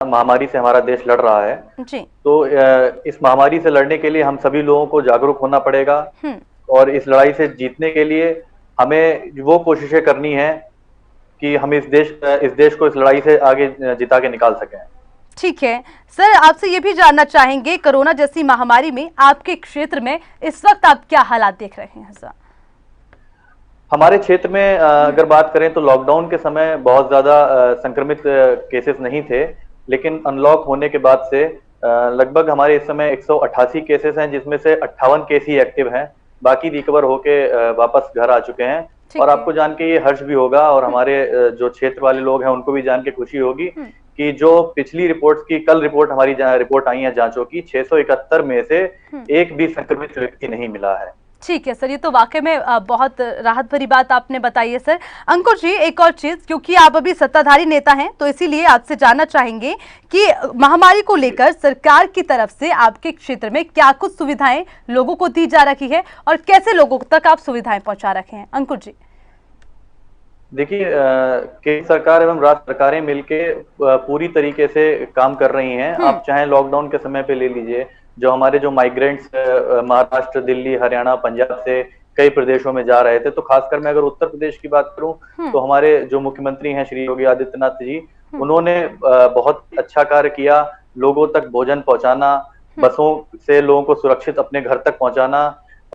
महामारी से हमारा देश लड़ रहा है। जी। तो इस महामारी से लड़ने के लिए हम सभी लोगों को जागरूक होना पड़ेगा हम्म। और इस लड़ाई से जीतने के लिए हमें वो कोशिशें करनी है कि हम इस देश को इस लड़ाई से आगे जिता के निकाल सकें। ठीक है सर, आपसे ये भी जानना चाहेंगे, कोरोना जैसी महामारी में आपके क्षेत्र में इस वक्त आप क्या हालात देख रहे हैं सर? हमारे क्षेत्र में अगर बात करें तो लॉकडाउन के समय बहुत ज्यादा संक्रमित केसेस नहीं थे, लेकिन अनलॉक होने के बाद से लगभग हमारे इस समय 188 केसेस हैं, जिसमें से 58 केस ही एक्टिव हैं, बाकी रिकवर होके वापस घर आ चुके हैं। और आपको जान के ये हर्ष भी होगा और हमारे जो क्षेत्र वाले लोग हैं उनको भी जान के खुशी होगी कि जो पिछली रिपोर्ट्स की कल हमारी रिपोर्ट आई है जांचों की, 671 में से एक भी संक्रमित व्यक्ति नहीं मिला है। ठीक है सर, ये तो वाकई में बहुत राहत भरी बात आपने बताई है सर। अंकुर जी, एक और चीज, क्योंकि आप अभी सत्ताधारी नेता हैं तो इसीलिए आपसे जानना चाहेंगे कि महामारी को लेकर सरकार की तरफ से आपके क्षेत्र में क्या कुछ सुविधाएं लोगों को दी जा रही है और कैसे लोगों तक आप सुविधाएं पहुंचा रखे हैं? अंकुर जी। देखिए, केंद्र सरकार एवं राज्य सरकारें मिलके पूरी तरीके से काम कर रही हैं। आप चाहे लॉकडाउन के समय पे ले लीजिए, जो माइग्रेंट्स महाराष्ट्र, दिल्ली, हरियाणा, पंजाब से कई प्रदेशों में जा रहे थे, तो खासकर मैं अगर उत्तर प्रदेश की बात करूं तो हमारे जो मुख्यमंत्री हैं श्री योगी आदित्यनाथ जी, उन्होंने बहुत अच्छा कार्य किया। लोगों तक भोजन पहुंचाना, बसों से लोगों को सुरक्षित अपने घर तक पहुंचाना,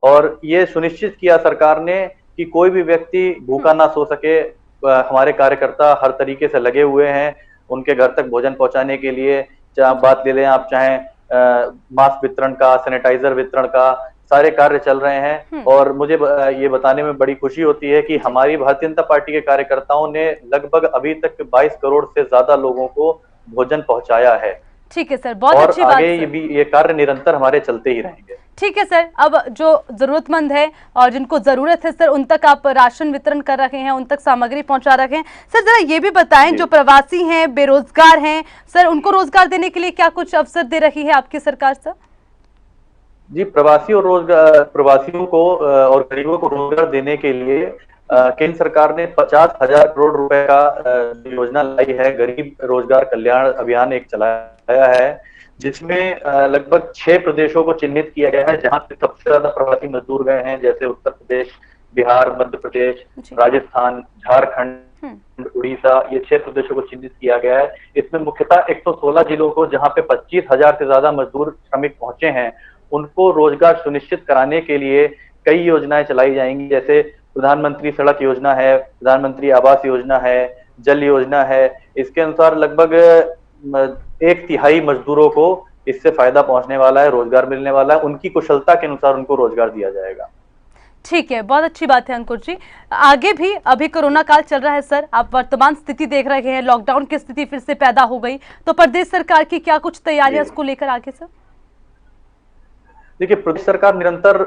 और ये सुनिश्चित किया सरकार ने कि कोई भी व्यक्ति भूखा ना सो सके। हमारे कार्यकर्ता हर तरीके से लगे हुए हैं उनके घर तक भोजन पहुंचाने के लिए। चाहे आप बात ले लें, आप चाहे मास्क वितरण का, सैनिटाइजर वितरण का, सारे कार्य चल रहे हैं। और मुझे ये बताने में बड़ी खुशी होती है कि हमारी भारतीय जनता पार्टी के कार्यकर्ताओं ने लगभग अभी तक 22 करोड़ से ज्यादा लोगों को भोजन पहुंचाया है। ठीक है सर, बहुत अच्छी बात। आगे ये कार्य निरंतर हमारे चलते ही रहेंगे। ठीक है सर, अब जो जरूरतमंद है और जिनको जरूरत है सर, उन तक आप राशन वितरण कर रहे हैं, उन तक सामग्री पहुंचा रहे हैं। सर जरा ये भी बताएं, जो प्रवासी हैं, बेरोजगार हैं सर, उनको रोजगार देने के लिए क्या कुछ अवसर दे रही है आपकी सरकार सर? जी, प्रवासियों को और गरीबों को रोजगार देने के लिए केंद्र सरकार ने 50,000 करोड़ रुपए का योजना लाई है। गरीब रोजगार कल्याण अभियान एक चलाया है, जिसमें लगभग 6 प्रदेशों को चिन्हित किया गया है जहां पे सबसे ज्यादा प्रवासी मजदूर गए हैं, जैसे उत्तर प्रदेश, बिहार, मध्य प्रदेश, राजस्थान, झारखंड, उड़ीसा। ये 6 प्रदेशों को चिन्हित किया गया है। इसमें मुख्यतः 116 जिलों को, जहां पे 25,000 से ज्यादा मजदूर श्रमिक पहुंचे हैं, उनको रोजगार सुनिश्चित कराने के लिए कई योजनाएं चलाई जाएंगी। जैसे प्रधानमंत्री सड़क योजना है, प्रधानमंत्री आवास योजना है, जल योजना है। इसके अनुसार लगभग 1/3 मजदूरों को इससे फायदा पहुंचने वाला है, रोजगार मिलने वाला है। उनकी कुशलता के अनुसार उनको रोजगार दिया जाएगा। ठीक है, बहुत अच्छी बात है अंकुर जी। आगे भी, अभी कोरोना काल चल रहा है सर, आप वर्तमान स्थिति देख रहे हैं, लॉकडाउन की स्थिति फिर से पैदा हो गई, तो प्रदेश सरकार की क्या कुछ तैयारियां उसको लेकर आगे सर? देखिए, प्रदेश सरकार निरंतर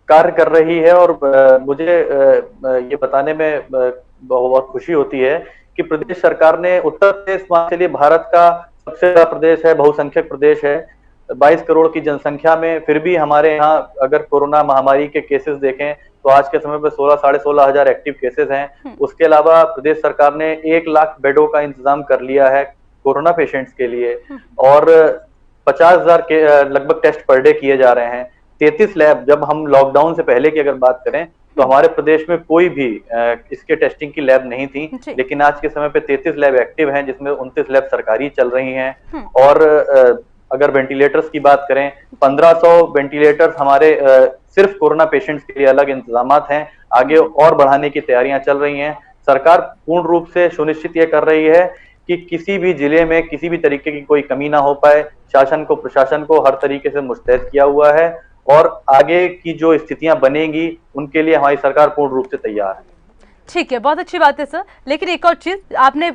कार्य कर रही है और मुझे ये बताने में बहुत खुशी होती है कि प्रदेश सरकार ने, उत्तर प्रदेश मान चलिए भारत का सबसे बड़ा प्रदेश है, बहुसंख्यक प्रदेश है, 22 करोड़ की जनसंख्या में, फिर भी हमारे यहाँ अगर कोरोना महामारी के केसेस देखें तो आज के समय पे 16-16.5 हजार एक्टिव केसेस हैं। उसके अलावा प्रदेश सरकार ने 1 लाख बेडों का इंतजाम कर लिया है कोरोना पेशेंट्स के लिए, और 50,000 के लगभग टेस्ट पर डे किए जा रहे हैं। 33 लैब, जब हम लॉकडाउन से पहले की अगर बात करें तो हमारे प्रदेश में कोई भी इसके टेस्टिंग की लैब नहीं थी, लेकिन आज के समय पे 33 लैब एक्टिव हैं, जिसमें 29 लैब सरकारी चल रही हैं। और अगर वेंटिलेटर्स की बात करें, 1500 वेंटिलेटर्स हमारे सिर्फ कोरोना पेशेंट्स के लिए अलग इंतजामात हैं। आगे और बढ़ाने की तैयारियां चल रही हैं। सरकार पूर्ण रूप से सुनिश्चित ये कर रही है कि किसी भी जिले में किसी भी तरीके की कोई कमी ना हो पाए। शासन को, प्रशासन को हर तरीके से मुस्तैद किया हुआ है और आगे की जो स्थितियां बनेगी उनके लिए हमारी सरकार पूर्ण रूप से तैयार है। ठीक है, बहुत अच्छी बात है सर। लेकिन एक और चीज, आपने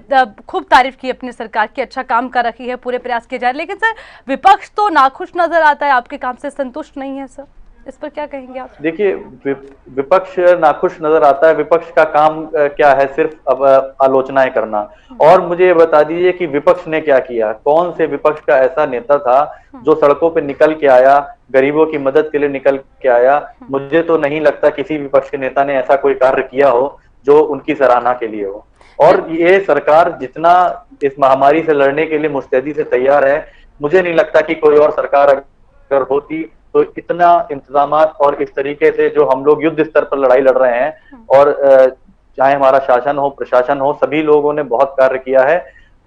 खूब तारीफ की अपनी सरकार की, अच्छा काम कर रही है, पूरे प्रयास किए जा रहे, लेकिन सर विपक्ष तो नाखुश नजर आता है, आपके काम से संतुष्ट नहीं है सर, इस पर क्या कहेंगे आप? देखिए, विपक्ष नाखुश नजर आता है। विपक्ष का काम क्या है? सिर्फ अब आलोचनाएं करना। और मुझे ये बता दीजिए कि विपक्ष ने क्या किया? कौन से विपक्ष का ऐसा नेता था जो सड़कों पे निकल के आया, गरीबों की मदद के लिए निकल के आया? मुझे तो नहीं लगता किसी विपक्ष के नेता ने ऐसा कोई कार्य किया हो जो उनकी सराहना के लिए हो। और ये सरकार जितना इस महामारी से लड़ने के लिए मुस्तैदी से तैयार है। मुझे नहीं लगता कि कोई और सरकार अगर होती तो इतना इंतजामात और इस तरीके से जो हम लोग युद्ध स्तर पर लड़ाई लड़ रहे हैं, और चाहे हमारा शासन हो प्रशासन हो, सभी लोगों ने बहुत कार्य किया है।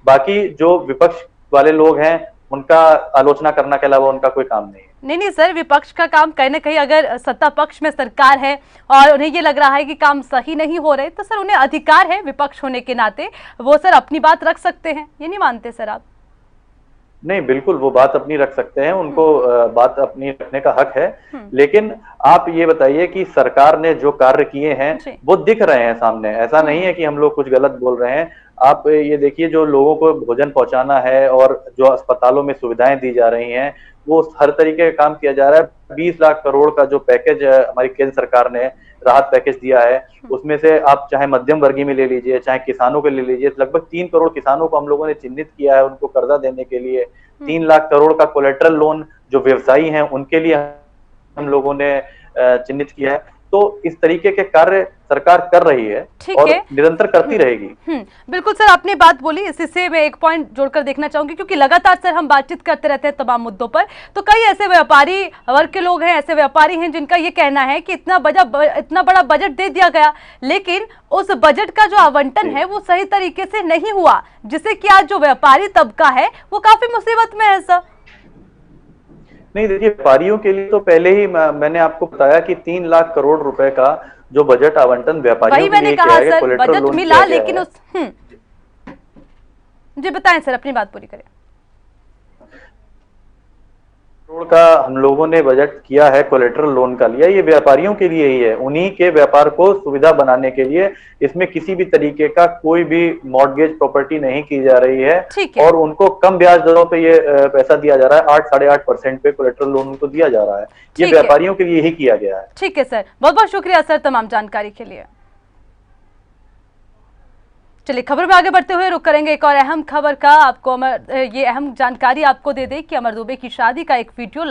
बाकी जो विपक्ष वाले लोग हैं उनका आलोचना करने के अलावा उनका कोई काम नहीं है। नहीं सर, विपक्ष का काम कहीं ना कहीं, अगर सत्ता पक्ष में सरकार है और उन्हें ये लग रहा है कि काम सही नहीं हो रहे, तो सर उन्हें अधिकार है विपक्ष होने के नाते, वो सर अपनी बात रख सकते हैं। ये नहीं मानते सर आप? नहीं, बिल्कुल वो बात अपनी रख सकते हैं, उनको बात अपनी रखने का हक है। लेकिन आप ये बताइए कि सरकार ने जो कार्य किए हैं वो दिख रहे हैं सामने। ऐसा नहीं है कि हम लोग कुछ गलत बोल रहे हैं। आप ये देखिए, जो लोगों को भोजन पहुंचाना है और जो अस्पतालों में सुविधाएं दी जा रही हैं, वो हर तरीके का काम किया जा रहा है। 20 लाख करोड़ का जो पैकेज हमारी केंद्र सरकार ने राहत पैकेज दिया है, उसमें से आप चाहे मध्यम वर्गीय में ले लीजिए, चाहे किसानों के ले लीजिए, लगभग 3 करोड़ किसानों को हम लोगों ने चिन्हित किया है उनको कर्जा देने के लिए। 3 लाख करोड़ का कोलेट्रल लोन जो व्यवसायी हैं उनके लिए हम लोगों ने चिन्हित किया है। तो इस तरीके के कार्य सरकार कर रही है और निरंतर करती रहेगी। बिल्कुल सर, आपने बात बोली, इसी से मैं एक पॉइंट जोड़कर देखना चाहूंगी, क्योंकि लगातार सर हम बातचीत करते रहते हैं तमाम मुद्दों पर। तो कई ऐसे व्यापारी वर्ग के लोग हैं, ऐसे व्यापारी हैं जिनका ये कहना है कि इतना बड़ा बजट दे दिया गया, लेकिन उस बजट का जो आवंटन है वो सही तरीके से नहीं हुआ, जिससे कि आज जो व्यापारी तबका है वो काफी मुसीबत में है सर। नहीं, देखिए, व्यापारियों के लिए तो पहले ही मैंने आपको बताया कि 3 लाख करोड़ रुपए का जो बजट आवंटन व्यापारियों के लिए किया गया, कोलेट्रल लोन मिला, लेकिन उस जी बताएं सर, अपनी बात पूरी करें। करोड़ का हम लोगों ने बजट किया है, कोलेट्रल लोन का लिया, ये व्यापारियों के लिए ही है, उन्हीं के व्यापार को सुविधा बनाने के लिए। इसमें किसी भी तरीके का कोई भी मॉर्गेज प्रॉपर्टी नहीं की जा रही है, और उनको कम ब्याज दरों पे ये पैसा दिया जा रहा है। 8 साढ़े 8% पे कोलेट्रल लोन उनको दिया जा रहा है। ये व्यापारियों के लिए ही किया गया है। ठीक है सर, बहुत बहुत शुक्रिया सर तमाम जानकारी के लिए। चलिए, खबर में आगे बढ़ते हुए रुक करेंगे एक और अहम खबर का। आपको ये अहम जानकारी आपको दे दें कि अमर दुबे की शादी का एक वीडियो